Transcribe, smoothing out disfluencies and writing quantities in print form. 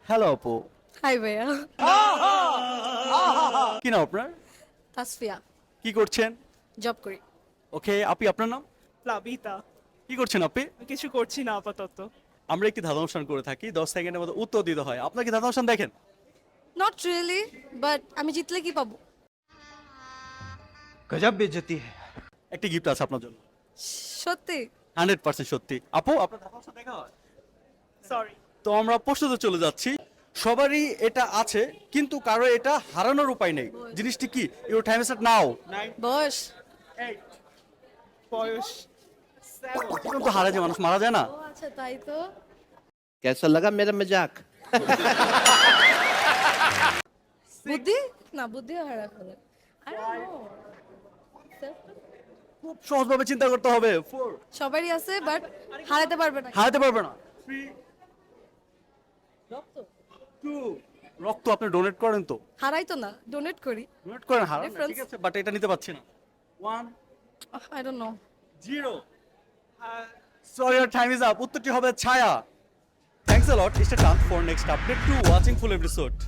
Hello আপু, high ভাইয়া। কি নাম আপনার? তাসফিয়া। কি করছেন? জব করি। ওকে, আপনি আপনার নাম? প্লাবিতা। কি করছেন আপনি? কিছু করছি না আপাতত। আমরা একটি ধাঁধা অনুষ্ঠান করে থাকি, 10 সেকেন্ডের মধ্যে উত্তর দিতে হয়। আপনার কি ধাঁধা অনুষ্ঠান দেখেন? নট রিয়েলি, বাট আমি জিতলে কি পাবো? गजब बेइज्जती है। একটি গিফট আছে আপনার জন্য। সত্যি? 100% সত্যি। আপু, আপনার ধাঁধা অনুষ্ঠান দেখা হয়? সরি। তো আমরা প্রশ্নতে চলে যাচ্ছি। সবারই এটা আছে, কিন্তু কারো এটা হারানোর উপায় নেই। জিনিসটি কি? Your time is now. বয়স। বয়স। জীবন তো হারা যায়, মানুষ মারা যায় না। ও আচ্ছা, তাই তো। कैसा लगा मेरा मजाक? বুদ্ধি? না, বুদ্ধিও হারা ফেলে। I don't know. খুব সহজভাবে চিন্তা করতে হবে। 4 সবারই আছে, বাট হারাতে পারবে না। হারাতে পারবে না। 3 রক্ত। 2 রক্ত আপনি ডোনেট করেন তো? হারাই তো না, ডোনেট করি। ডোনেট করেন, হারান না, Difference? ঠিক আছে, বাট এটা নিতে পারছি না। 1 I don't know. 0 sorry, your time is up. উত্তরটি হবে ছায়া। Thanks a lot. Stay tuned for next update to watching full episode.